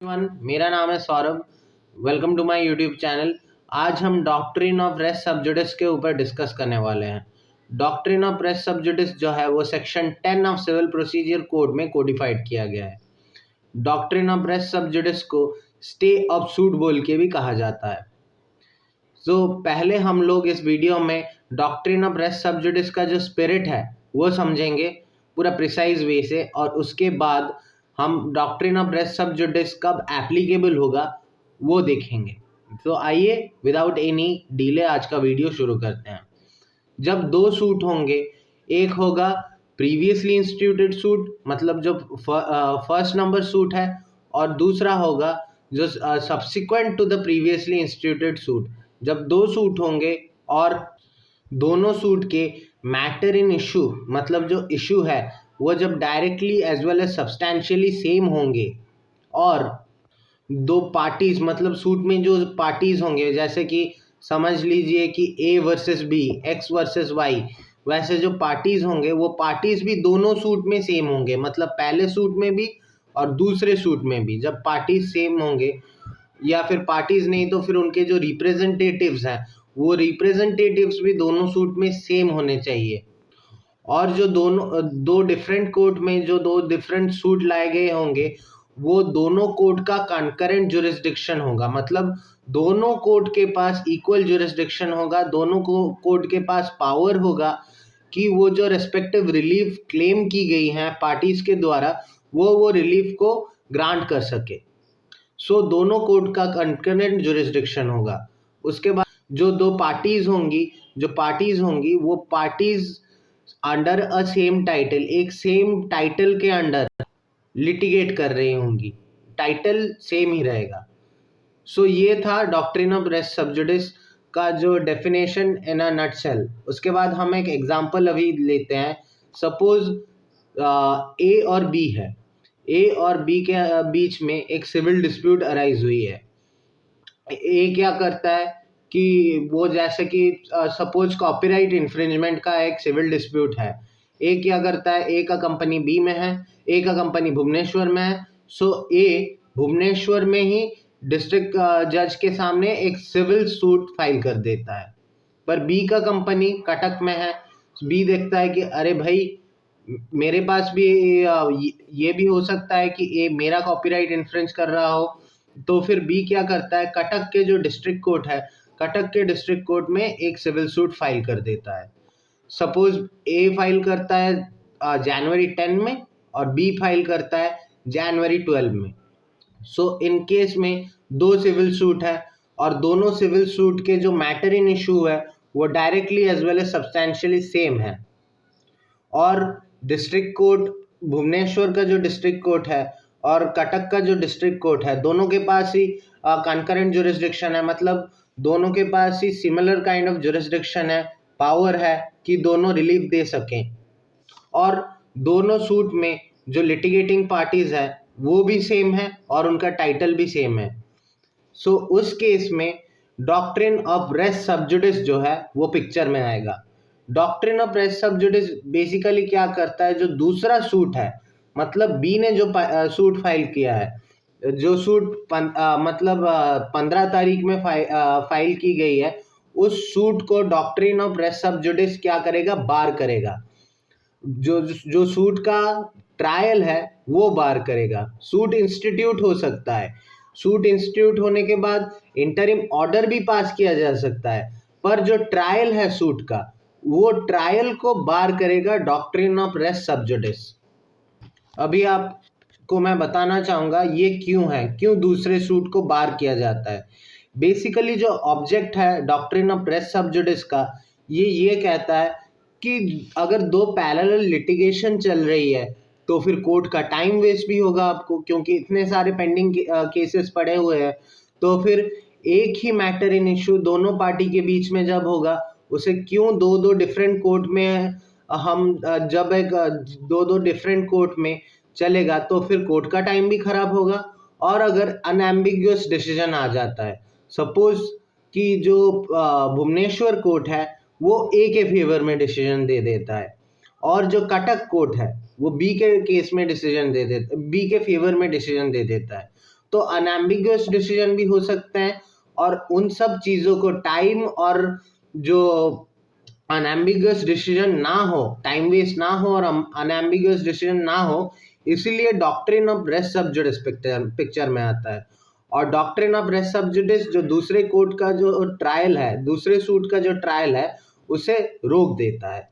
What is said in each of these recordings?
Everyone, मेरा नाम है Saurabh. Welcome to my YouTube channel. आज हम डॉक्ट्रिन ऑफ रेस सब्जुडिस के ऊपर डिस्कस करने वाले हैं। डॉक्ट्रिन ऑफ रेस सब्जुडिस जो है वो section 10 of civil procedure code में कोडिफाइड किया गया है। डॉक्ट्रिन ऑफ रेस सब्जुडिस को स्टे ऑफ सूट बोल के भी कहा जाता है। पहले हम लोग इस वीडियो में डॉक्ट्रिन ऑफ रेस सब्जुडिस का जो स्पिरिट है वो समझेंगे पूरा प्रिसाइज वे से, और उसके बाद हम डॉक्ट्रिन ऑफ रेस सब्जुडिस कब एप्लीकेबल होगा वो देखेंगे। आइए विदाउट एनी डिले आज का वीडियो शुरू करते हैं। जब दो सूट होंगे, एक होगा प्रीवियसली इंस्टीट्यूटेड सूट, मतलब जो फर्स्ट नंबर सूट है, और दूसरा होगा जो subsequent to the previously instituted suit. जब दो सूट होंगे और दोनों सूट के मैटर इन इशू, मतलब जो इशू है वो जब directly as well as substantially same होंगे, और दो पार्टीज मतलब सूट में जो पार्टीज होंगे, जैसे कि समझ लीजिए कि A versus B, X versus Y, वैसे जो पार्टीज होंगे वो पार्टीज भी दोनों सूट में सेम होंगे, मतलब पहले सूट में भी और दूसरे सूट में भी। जब पार्टीज सेम होंगे, या फिर पार्टीज नहीं तो फिर उनके जो रिप्रेजेंटेटिव्स हैं वो रिप्रेजेंटेटिव्स भी दोनों सूट में सेम होने चाहिए। और जो दो डिफरेंट कोर्ट में जो दो डिफरेंट सूट लाए गए होंगे वो दोनों कोर्ट का कंकरेंट जुरिस्डिक्शन होगा, मतलब दोनों कोर्ट के पास इक्वल जुरिस्डिक्शन होगा, दोनों कोर्ट के पास पावर होगा कि वो जो रेस्पेक्टिव रिलीफ क्लेम की गई हैं पार्टीज के द्वारा वो रिलीफ को ग्रांट कर सके। दोनों कोर्ट का कंकरेंट जुरिस्डिक्शन होगा। उसके बाद जो दो पार्टीज होंगी वो parties under a same title, एक सेम टाइटल के अंडर लिटिगेट कर रही होंगी, टाइटल सेम ही रहेगा। ये था डॉक्ट्रिन ऑफ रेस सब्जुडिस का जो डेफिनेशन इन अ नटसेल। उसके बाद हम एक एग्जांपल अभी लेते हैं। सपोज ए और बी है, ए और बी के बीच में एक सिविल डिस्प्यूट अराइज हुई है। ए क्या करता है कि वो, जैसे कि सपोज कॉपीराइट इन्फ्रिंजमेंट का एक सिविल डिस्प्यूट है, ए क्या करता है, ए का कंपनी बी में है, ए का कंपनी भुवनेश्वर में है। ए भुवनेश्वर में ही डिस्ट्रिक्ट जज के सामने एक सिविल सूट फाइल कर देता है, पर बी का कंपनी कटक में है। बी देखता है कि अरे भाई, मेरे पास भी ये भी हो सकता है कि ए मेरा कॉपीराइट इन्फ्रिंज कर रहा हो। तो फिर बी क्या करता है, कटक के जो डिस्ट्रिक्ट कोर्ट है, कटक के डिस्ट्रिक्ट कोर्ट में एक सिविल सूट फाइल कर देता है। सपोज ए फाइल करता है जनवरी 10 में और बी फाइल करता है जनवरी 12 में। इन केस में दो सिविल सूट है और दोनों सिविल सूट के जो मैटर इन इशू है वो directly as well as substantially same है। और डिस्ट्रिक्ट कोर्ट, भुवनेश्वर का जो डिस्ट्रिक्ट कोर्ट है और कटक का जो डिस्ट्रिक्ट कोर्ट है, दोनों के पास ही कंकरेंट जुरिस्डिक्शन है, मतलब दोनों के पास ही सिमिलर काइंड ऑफ जुरिस्डिक्शन है, पावर है कि दोनों रिलीफ दे सकें। और दोनों सूट में जो लिटिगेटिंग पार्टीज है वो भी सेम है और उनका टाइटल भी सेम है। उस केस में डॉक्ट्रिन ऑफ रेस सब्जुडिस जो है वो पिक्चर में आएगा। Doctrine of res sub judice basically क्या करता है, जो दूसरा सूट है, मतलब बी ने जो सूट फाइल किया है, जो सूट मतलब 15 तारीख में फाइल की गई है, उस सूट को डॉक्ट्रिन ऑफ रेस सब्जुडिस क्या करेगा, बार करेगा। जो सूट का ट्रायल है वो बार करेगा। सूट इंस्टीट्यूट हो सकता है, सूट इंस्टीट्यूट होने के बाद इंटरिम ऑर्डर भी पास किया जा सकता है, पर जो ट्रायल है सूट का, वो ट्रायल को बार करेगा डॉक्ट्रिन ऑफ रेस सब्जुडिस। अभी आपको मैं बताना चाहूँगा ये क्यों है, क्यों दूसरे सूट को बार किया जाता है। बेसिकली जो ऑब्जेक्ट है डॉक्ट्रिन ऑफ रेस सब्जुडिस का, ये कहता है कि अगर दो पैरेलल लिटिगेशन चल रही है तो फिर कोर्ट का टाइम वेस्ट भी होगा आपको, क्योंकि इतने सारे पेंडिंग केसेस पड़े हुए हैं। तो फिर एक ही मैटर इन इशू दोनों पार्टी के बीच में जब होगा, उसे क्यों दो डिफरेंट कोर्ट में हम जब एक दो डिफरेंट कोर्ट में चलेगा तो फिर कोर्ट का टाइम भी खराब होगा। और अगर अनएम्बिग्युअस डिसीजन आ जाता है, सपोज कि जो भुवनेश्वर कोर्ट है वो ए के फेवर में डिसीजन दे देता है, और जो कटक कोर्ट है वो बी के केस में डिसीजन दे देता, बी के फेवर में डिसीजन दे देता है, तो अनएम्बिगुअस डिसीजन भी हो सकते हैं, और उन सब चीज़ों को टाइम और जो अनएम्बिगुअस डिसीजन ना हो, टाइम वेस्ट ना हो और अनएम्बिगुअस डिसीजन ना हो, इसीलिए doctrine of res sub judice picture में आता है। और डॉक्ट्रिन ऑफ रेस सब्जुडिस जो दूसरे कोर्ट का जो ट्रायल है, दूसरे सूट का जो ट्रायल है, उसे रोक देता है।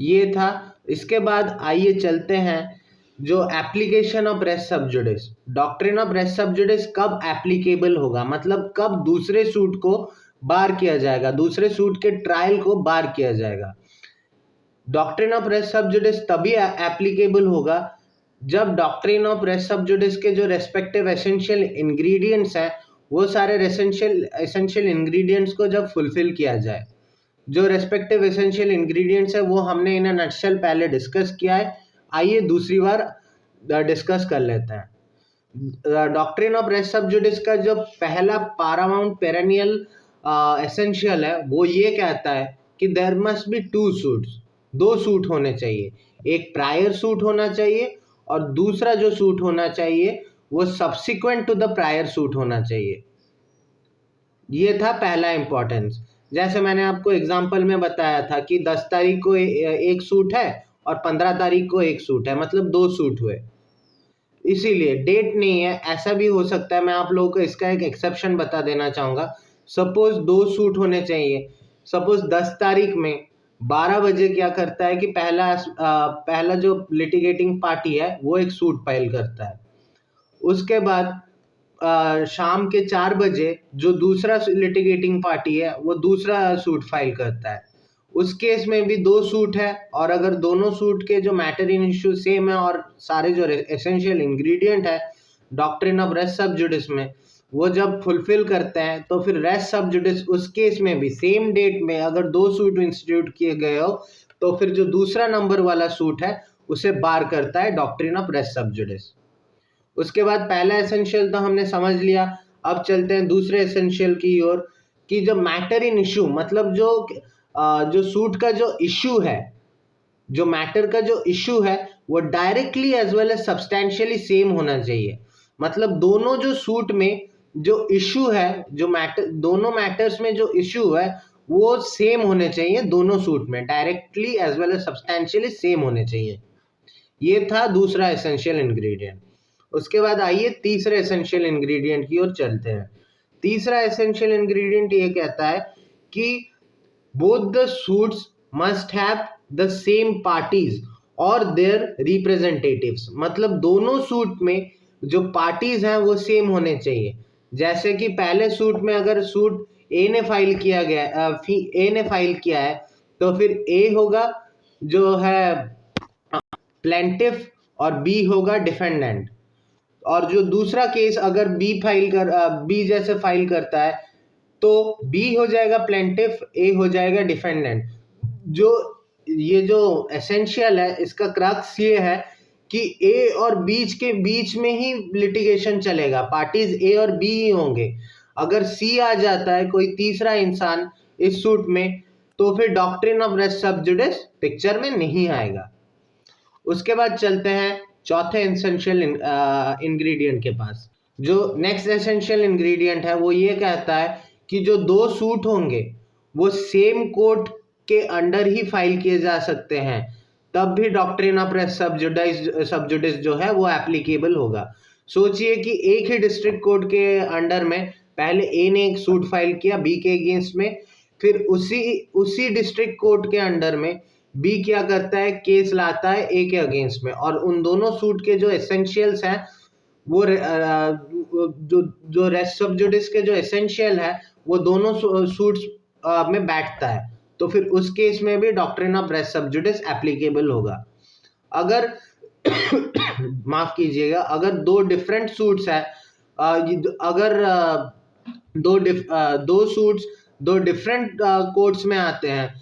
ये था। इसके बाद आइए चलते हैं जो application of res sub judice. Doctrine of res sub judice कब एप्लीकेबल होगा, मतलब कब दूसरे सूट को बार किया जाएगा, दूसरे सूट के ट्रायल को बार किया जाएगा। डॉक्ट्रिन ऑफ रेस सब्जुडिस तभी एप्लीकेबल होगा जब डॉक्ट्रिन ऑफ रेस सब्जुडिस के जो रेस्पेक्टिव एसेंशियल इंग्रेडिएंट्स हैं, वो सारे एसेंशियल इंग्रेडिएंट्स को जब फुलफिल किया जाए। जो रेस्पेक्टिव एसेंशियल इंग्रेडिएंट्स है वो हमने इन नटशेल पहले डिस्कस किया है। आइए दूसरी बार डिस्कस कर लेते हैं। डॉक्ट्रिन ऑफ रेस सब्जुडिस का जो पहला पारामाउंट पेरेनियल एसेंशियल है, वो ये कहता है कि there must be two suits, दो सूट होने चाहिए। एक प्रायर सूट होना चाहिए और दूसरा जो सूट होना चाहिए वो subsequent to the prior suit होना चाहिए। ये था पहला इंपॉर्टेंस। जैसे मैंने आपको एग्जाम्पल में बताया था कि 10 तारीख को एक सूट है और 15 तारीख को एक सूट है, मतलब दो सूट हुए। इसीलिए डेट नहीं है, ऐसा भी हो सकता है। मैं आप लोगों को इसका एक एक्सेप्शन बता देना चाहूँगा। सपोज दो सूट होने चाहिए। सपोज 10 तारीख में 12 बजे क्या करता है कि पहला जो लिटिगेटिंग पार्टी है वो एक सूट फाइल करता है। उसके बाद शाम के 4 बजे जो दूसरा लिटिगेटिंग पार्टी है वो दूसरा सूट फाइल करता है। उस केस में भी दो सूट है, और अगर दोनों सूट के जो मैटर इन इश्यू सेम है और सारे जो एसेंशियल इंग्रेडिएंट है डॉक्ट्रिन ऑफ रेस सब्जुडिस में वो जब फुलफिल करते हैं, तो फिर रेस सब्जुडिस उस केस में भी सेम डेट में अगर दो सूट इंस्टीट्यूट किए गए हो, तो फिर जो दूसरा नंबर वाला सूट है उसे बार करता है डॉक्ट्रिन ऑफ रेस सब्जुडिस। उसके बाद पहला एसेंशियल तो हमने समझ लिया। अब चलते हैं दूसरे एसेंशियल की ओर कि जो मैटर इन इशू, मतलब जो सूट का जो इशू है, जो मैटर का जो इशू है वो directly as well as substantially same होना चाहिए। मतलब दोनों जो सूट में जो इशू है, जो मैटर, दोनों मैटर्स में जो इशू है वो सेम होने चाहिए, दोनों सूट में directly as well as substantially same होने चाहिए। ये था दूसरा एसेंशियल इंग्रेडिएंट। उसके बाद आइए तीसरे एसेंशियल इंग्रेडिएंट की ओर चलते हैं। तीसरा एसेंशियल इंग्रेडिएंट ये कहता है कि both the suits must have the same parties और देयर रिप्रेजेंटेटिव्स, मतलब दोनों सूट में जो पार्टीज हैं वो सेम होने चाहिए। जैसे कि पहले सूट में अगर सूट ए ने फाइल किया है, तो फिर ए होगा जो है प्लेंटिफ और बी होगा डिफेंडेंट। और जो दूसरा केस अगर बी जैसे फाइल करता है, तो बी हो जाएगा प्लेंटिफ, ए हो जाएगा डिफेंडेंट। ये जो एसेंशियल है इसका क्रक्स ये है कि ए और के बीच में ही लिटिगेशन चलेगा, पार्टीज ए और बी ही होंगे। अगर सी आ जाता है, कोई तीसरा इंसान इस सूट में, तो फिर doctrine of res sub judice picture में नहीं आएगा। उसके बाद चलते हैं चौथे एसेंशियल इंग्रेडिएंट के पास। जो नेक्स्ट एसेंशियल इंग्रेडिएंट है वो ये कहता है कि जो दो सूट होंगे वो सेम कोर्ट के अंडर ही फाइल किए जा सकते हैं, तब भी डॉक्ट्रिन ऑफ रेस सब्जुडिस जो है वो एप्लीकेबल होगा। सोचिए कि एक ही डिस्ट्रिक्ट कोर्ट के अंडर में पहले ए ने एक सूट फाइल किया बी के अगेंस्ट में, फिर उसी डिस्ट्रिक्ट कोर्ट के अंडर में बी क्या करता है, केस लाता है ए के अगेंस्ट में, और उन दोनों सूट के जो एसेंशियल्स हैं वो जो रेस सब्जुडिस के जो एसेंशियल है वो दोनों सूट्स में बैठता है, तो फिर उस केस में भी doctrine of res sub judice applicable होगा। अगर माफ कीजिएगा, अगर दो डिफरेंट सूट्स है, अगर दो सूट्स दो डिफरेंट कोर्ट्स में आते हैं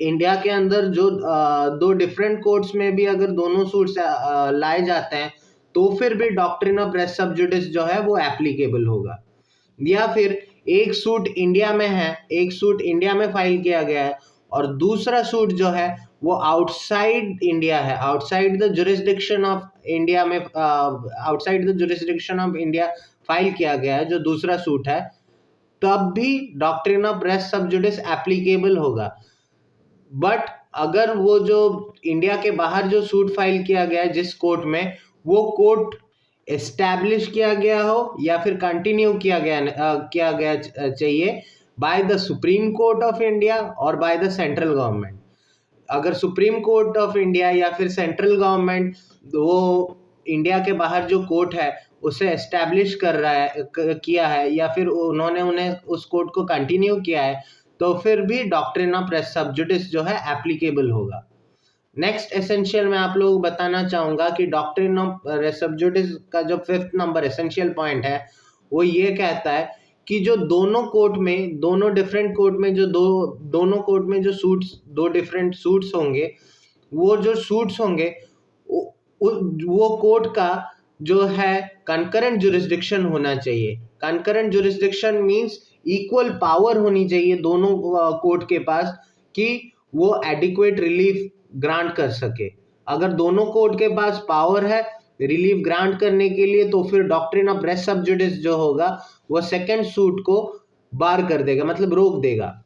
इंडिया के अंदर, जो दो डिफरेंट कोर्ट्स में भी अगर दोनों सूट्स लाए जाते हैं, तो फिर भी डॉक्ट्रिन ऑफ रेस सब्जुडिस जो है वो एप्लीकेबल होगा। या फिर एक सूट इंडिया में है, एक सूट इंडिया में फाइल किया गया है और दूसरा सूट जो है वो आउटसाइड इंडिया है, outside the jurisdiction of India में, outside the jurisdiction of India file किया गया है, जो दूसरा सूट है, तब भी डॉक्ट्रिन ऑफ रेस सब जुडिस एप्लीकेबल होगा। बट अगर वो जो इंडिया के बाहर जो सूट फाइल किया गया है जिस कोर्ट में, वो कोर्ट एस्टैब्लिश किया गया हो या फिर कंटिन्यू किया गया चाहिए by the supreme court of India और बाय द सेंट्रल गवर्नमेंट। अगर सुप्रीम कोर्ट ऑफ इंडिया या फिर सेंट्रल गवर्नमेंट वो इंडिया के बाहर जो कोर्ट है उसे एस्टैब्लिश कर रहा है, किया है, या फिर उन्होंने उन्हें उस कोर्ट को कंटिन्यू किया है, तो फिर भी डॉक्ट्रिन ऑफ रेस सब जुडिस जो है एप्लीकेबल होगा। नेक्स्ट एसेंशियल मैं आप लोगों को बताना चाहूँगा कि डॉक्ट्रिन ऑफ रेस सब जुडिस का जो 5th नंबर एसेंशियल पॉइंट है वो ये कहता है कि जो दोनों कोर्ट में, दोनों डिफरेंट कोर्ट में जो दोनों कोर्ट में जो सूट्स, दो डिफरेंट सूट्स होंगे, वो जो सूट्स होंगे वो कोर्ट का जो है कंकरेंट जुरिस्डिक्शन होना चाहिए। Concurrent jurisdiction means equal power होनी चाहिए दोनों कोर्ट के पास कि वो एडिक्वेट रिलीफ ग्रांट कर सके। अगर दोनों कोर्ट के पास पावर है रिलीफ ग्रांट करने के लिए, तो फिर डॉक्ट्रिन ऑफ रेस सब जुडिस जो होगा वो सेकंड सूट को बार कर देगा, मतलब रोक देगा।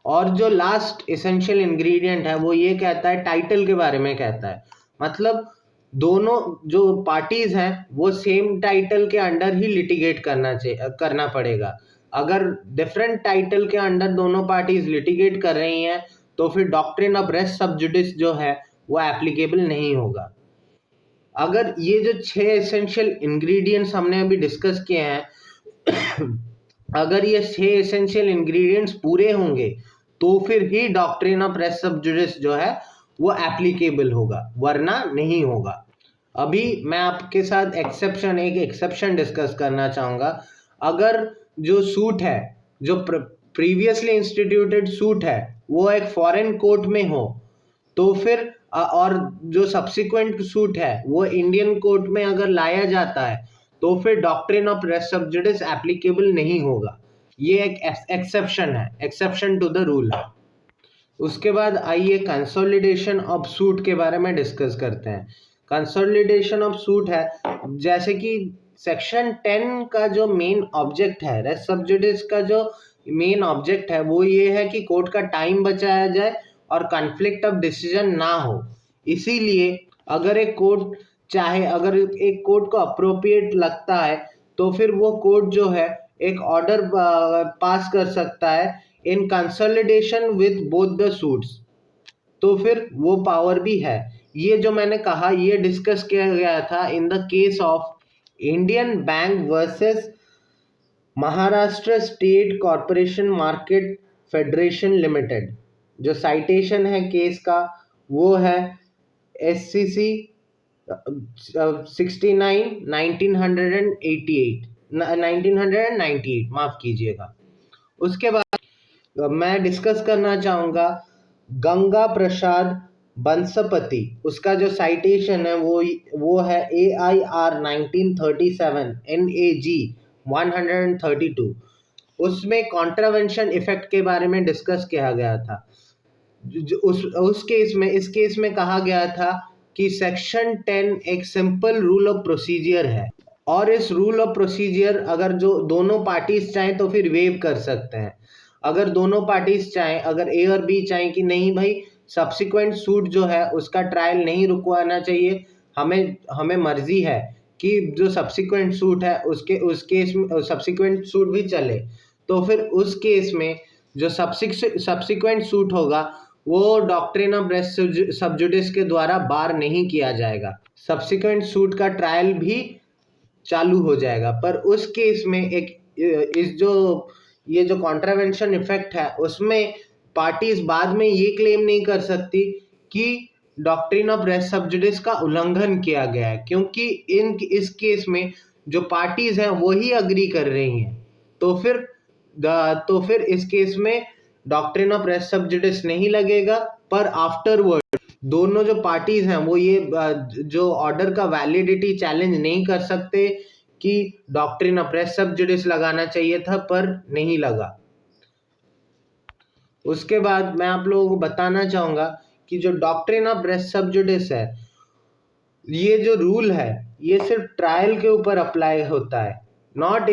और जो लास्ट एसेंशियल इंग्रेडिएंट है वो ये कहता है, टाइटल के बारे में कहता है, मतलब दोनों जो पार्टीज हैं वो सेम टाइटल के अंडर ही लिटिगेट करना पड़ेगा। अगर डिफरेंट टाइटल के अंडर दोनों पार्टीज लिटिगेट कर रही हैं तो फिर डॉक्ट्रिन ऑफ रेस सब जुडिस जो है वो एप्लीकेबल नहीं होगा। अगर ये जो 6 एसेंशियल इंग्रेडिएंट्स हमने अभी डिस्कस किए हैं अगर ये 6 एसेंशियल इंग्रेडिएंट्स पूरे होंगे तो फिर ही डॉक्ट्रिन ऑफ रेस सब जुडिस जो है वो एप्लीकेबल होगा, वरना नहीं होगा। अभी मैं आपके साथ एक एक्सेप्शन डिस्कस करना चाहूँगा। अगर जो सूट है, जो प्रीवियसली इंस्टीट्यूटेड सूट है, वो एक फॉरेन कोर्ट में हो, तो फिर और जो सब्सिक्वेंट सूट है वो इंडियन कोर्ट में अगर लाया जाता है तो फिर डॉक्ट्रिन ऑफ रेस सब जुडिस एप्लीकेबल नहीं होगा। ये एक एक्सेप्शन है, एक्सेप्शन टू द रूल है। उसके बाद आइए कंसोलिडेशन ऑफ सूट के बारे में डिस्कस करते हैं। कंसोलिडेशन ऑफ सूट है, जैसे कि सेक्शन 10 का जो मेन ऑब्जेक्ट है, रेस सब जुडिस का जो मेन ऑब्जेक्ट है वो ये है कि कोर्ट का टाइम बचाया जाए और कॉन्फ्लिक्ट ऑफ डिसीजन ना हो। इसीलिए अगर एक कोर्ट को अप्रोप्रिएट लगता है तो फिर वो कोर्ट जो है एक ऑर्डर पास कर सकता है in consolidation with both the suits, तो फिर वो पावर भी है। ये जो मैंने कहा ये डिस्कस किया गया था in the case of Indian bank versus Maharashtra state corporation market federation limited. जो साइटेशन है केस का वो है SCC 69 1998, माफ कीजिएगा। उसके बाद मैं डिस्कस करना चाहूँगा गंगा प्रसाद बंसपति, उसका जो साइटेशन है वो है AIR 1937 NAG 132। उसमें कॉन्ट्रावेंशन इफेक्ट के बारे में डिस्कस किया गया था। इस केस में कहा गया था कि सेक्शन 10 एक सिंपल रूल ऑफ प्रोसीजर है, और इस रूल ऑफ प्रोसीजर अगर जो दोनों पार्टीज चाहें तो फिर वेव कर सकते हैं। अगर दोनों पार्टीज चाहें, अगर A और B चाहें कि नहीं भाई सब्सिक्वेंट सूट जो है उसका ट्रायल नहीं रुकवाना चाहिए, हमें मर्जी है कि जो सब्सिक्वेंट सूट है उस केस में सब्सिक्वेंट सूट भी चले, तो फिर उस केस में जो सब्सिक्वेंट सूट होगा वो डॉक्ट्रिन ऑफ रेस सब जुडिस के द्वारा बार नहीं किया जाएगा, सब्सिक्वेंट सूट का ट्रायल भी चालू हो जाएगा। पर उस केस में ये जो कॉन्ट्रावेंशन इफेक्ट है उसमें पार्टीज बाद में ये क्लेम नहीं कर सकती कि डॉक्ट्रिन ऑफ रेस सब जुडिस का उल्लंघन किया गया है, क्योंकि इस केस में जो पार्टीज हैं वही अग्री कर रही हैं। तो फिर इस केस में डॉक्ट्रिन ऑफ रेस सब जुडिस नहीं लगेगा, पर आफ्टरवर्ड दोनों जो पार्टीज हैं वो ये जो ऑर्डर का वैलिडिटी चैलेंज नहीं कर सकते कि डॉक्ट्रिन ऑफ रेस सब जुडिस लगाना चाहिए था पर नहीं लगा। उसके बाद मैं आप लोगों को बताना चाहूँगा कि जो डॉक्ट्रिन ऑफ रेस सबजुडिस है, ये जो रूल है ये सिर्फ ट्रायल के ऊपर अप्लाई होता है, not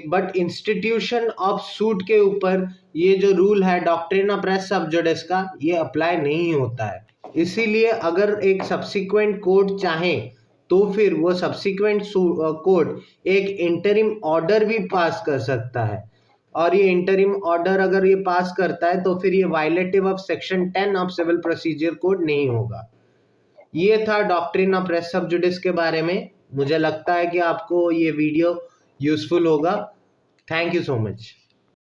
but institution of suit के ऊपर ये जो रूल है डॉक्ट्रिन ऑफ रेस सबजुडिस का, ये अप्लाई नहीं होता है। इसीलिए अगर एक सब्सिक्वेंट कोर्ट चाहे तो फिर वो सब्सिक्वेंट कोर्ट एक इंटरिम ऑर्डर भी पास कर सकता है, और ये इंटरिम ऑर्डर अगर ये पास करता है तो फिर ये violative of section 10 of civil procedure code नहीं होगा। ये था डॉक्ट्रिन ऑफ रेस सबजुडिस के बारे में। मुझे लगता है कि आपको ये वीडियो यूजफुल होगा। Thank you so much.